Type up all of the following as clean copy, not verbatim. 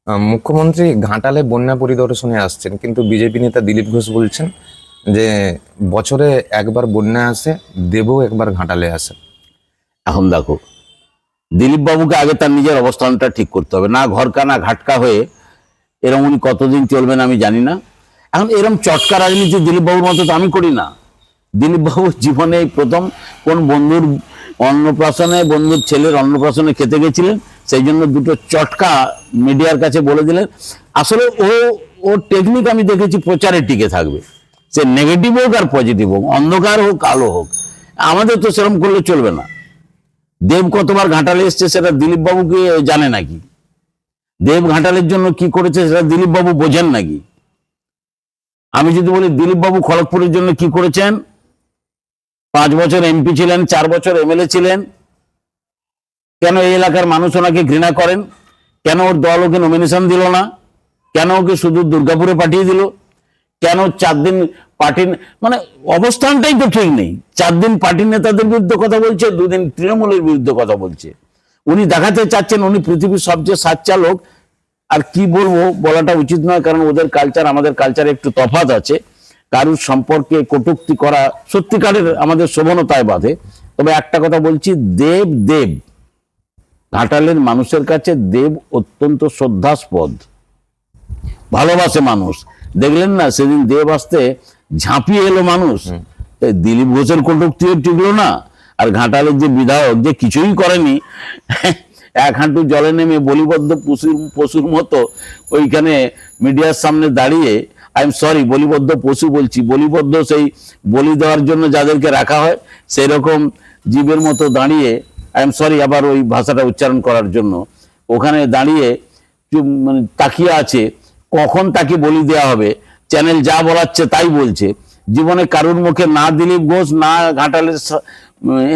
মুখ্যমন্ত্রী ঘাটালে বন্যা পরিদর্শনে আসছেন, কিন্তু বিজেপি নেতা দিলীপ ঘোষ বলছেন যে বছরে একবার বন্যা আসে, দেবও একবার ঘাটালে আসে। এখন দেখো, দিলীপ বাবুকে আগে তার নিজের অবস্থানটা ঠিক করতে হবে। না ঘরকা না ঘাটকা হয়ে এরম উনি কতদিন চলবেন আমি জানি না। এখন এরম চটকা রাজনীতি দিলীপ বাবুর মতো তো আমি করি না। দিলীপ বাবু জীবনে এই প্রথম কোন বন্ধুর অন্নপ্রাশনে, বন্ধুর ছেলের অন্নপ্রাশনে খেতে গেছিলেন, সেই জন্য দুটো চটকা মিডিয়ার কাছে বলে দিলেন। আসলে ওর টেকনিক আমি দেখেছি, প্রচারে টিকে থাকবে, সে নেগেটিভ হোক আর পজিটিভ হোক, অন্ধকার হোক আলো হোক। আমাদের তো সেরকম করলে চলবে না। দেব কতবার ঘাটালে এসছে সেটা দিলীপ বাবু কি জানে নাকি? দেব ঘাটালের জন্য কি করেছে সেটা দিলীপ বাবু বোঝেন নাকি? আমি যদি বলি দিলীপ বাবু খড়গপুরের জন্য কি করেছেন, 5 বছর এমপি ছিলেন, 4 বছর এমএলএ ছিলেন, কেন এই এলাকার মানুষ ওনাকে ঘৃণা করেন? কেন ওর দল ওকে নমিনেশন দিল না? কেন ওকে শুধু দুর্গাপুরে পাঠিয়ে দিল? কেন 4 দিন পার্টি, মানে অবস্থানটাই তো ঠিক নেই। 4 দিন পার্টির নেতাদের বিরুদ্ধে কথা বলছে, 2 দিন তৃণমূলের বিরুদ্ধে কথা বলছে। উনি দেখাতে চাচ্ছেন উনি পৃথিবীর সবচেয়ে সাচ্চা লোক। আর কি বলবো, বলাটা উচিত নয়, কারণ ওদের কালচার আমাদের কালচারে একটু তফাৎ আছে। কারুর সম্পর্কে কটূক্তি করা সত্যিকারের আমাদের শোভনতায় বাধে। তবে একটা কথা বলছি, দেব দেব ঘাটালের মানুষের কাছে দেব অত্যন্ত শ্রদ্ধাস্পদ, ভালোবাসে মানুষ। দেখলেন না সেদিন দেব আসতে ঝাঁপিয়ে এলো মানুষ। দিলীপ ঘোষের কটূক্তিও টিকলো না, আর ঘাটালের যে বিধায়ক যে কিছুই করেনি, এক হাঁটু জলে নেমে বলিবদ্ধ পশুর মতো ওইখানে মিডিয়ার সামনে দাঁড়িয়ে, আই এম সরি বলিবদ্ধ পশু বলছি, বলিবদ্ধ সেই বলি দেওয়ার জন্য যাদেরকে রাখা হয় সেই রকম জীবের মতো দাঁড়িয়ে, আই এম সরি আবার ওই ভাষাটা উচ্চারণ করার জন্য, ওখানে দাঁড়িয়ে মানে তাকিয়ে আছে কখন তাকে বলি দেওয়া হবে। চ্যানেল যা বলাচ্ছে তাই বলছে। জীবনে কারুর মুখে না দিলীপ ঘোষ, না ঘাটালের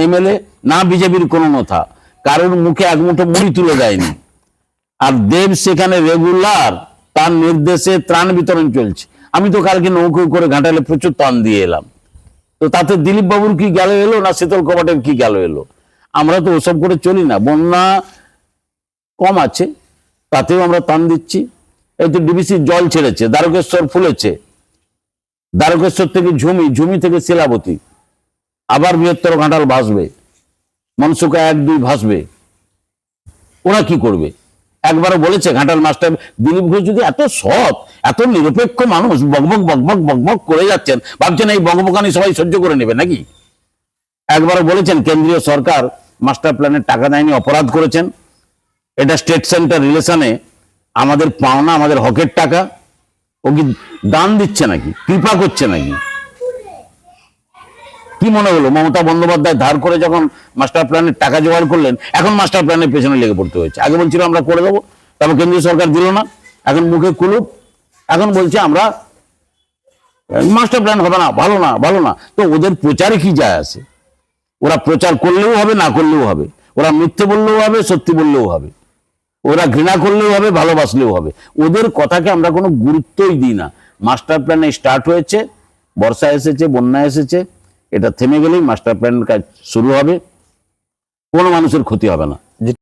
এমএলএ, না বিজেপির কোনো কথা কারোর মুখে এক মুঠো মুড়ি তুলে দেয়নি। আর দেব সেখানে রেগুলার তার নির্দেশে ত্রাণ বিতরণ চলছে। আমি তো কালকে নৌকো করে ঘাটালে প্রচুর ত্রাণ দিয়ে এলাম। তো তাতে দিলীপ বাবুর কি গেল এলো, না শীতল কপাটের কি গেল এলো? আমরা তো ওসব করে চলি না। বন্যা কম আছে, তাতেও আমরা ত্রাণ দিচ্ছি। এই তো ডিবিসির জল ছেড়েছে, দ্বারকেশ্বর ফুলেছে, দ্বারকেশ্বর থেকে ঝুমি, ঝুমি থেকে শিলাবতী, আবার বৃহত্তর ঘাটাল ভাসবে, মনসুকা 1-2 ভাসবে। ওরা কি করবে? একবারও বলেছে ঘাটাল মাস্টার? দিলীপ ঘোষ যদি এত সৎ, এত নিরপেক্ষ মানুষ, বকবক বকবক বকবক করে যাচ্ছেন, ভাবছেন এই বকবকানি সবাই সহ্য করে নেবে নাকি? একবারও বলেছেন কেন্দ্রীয় সরকার মাস্টার প্ল্যানের টাকা দেয়নি, অপরাধ করেছেন? এটা স্টেট সেন্টার রিলেশনে আমাদের পাওনা, আমাদের হকের টাকা। ও কি দান দিচ্ছে নাকি, কৃপা করছে নাকি? কি মনে হলো মমতা বন্দ্যোপাধ্যায় ধার করে যখন মাস্টার প্ল্যানের টাকা জোগাড় করলেন, এখন মাস্টার প্ল্যানের পেছনে লেগে পড়তে হয়েছে? আগে বলছিল আমরা করে দেবো, তারপর কেন্দ্রীয় সরকার দিল না, এখন মুখে কুলুপ, এখন বলছে আমরা মাস্টার প্ল্যান হবে না, ভালো না, ভালো না। তো ওদের প্রচারে কি যায় আসে? ওরা প্রচার করলেও হবে, না করলেও হবে। ওরা মিথ্যে বললেও হবে, সত্যি বললেও হবে। ওরা ঘৃণা করলেও হবে, ভালোবাসলেও হবে। ওদের কথাকে আমরা কোনো গুরুত্বই দিই না। মাস্টার প্ল্যানে স্টার্ট হয়েছে, বর্ষা এসেছে, বন্যা এসেছে, এটা থেমে গেলেই মাস্টার প্ল্যানের কাজ শুরু হবে, কোনো মানুষের ক্ষতি হবে না।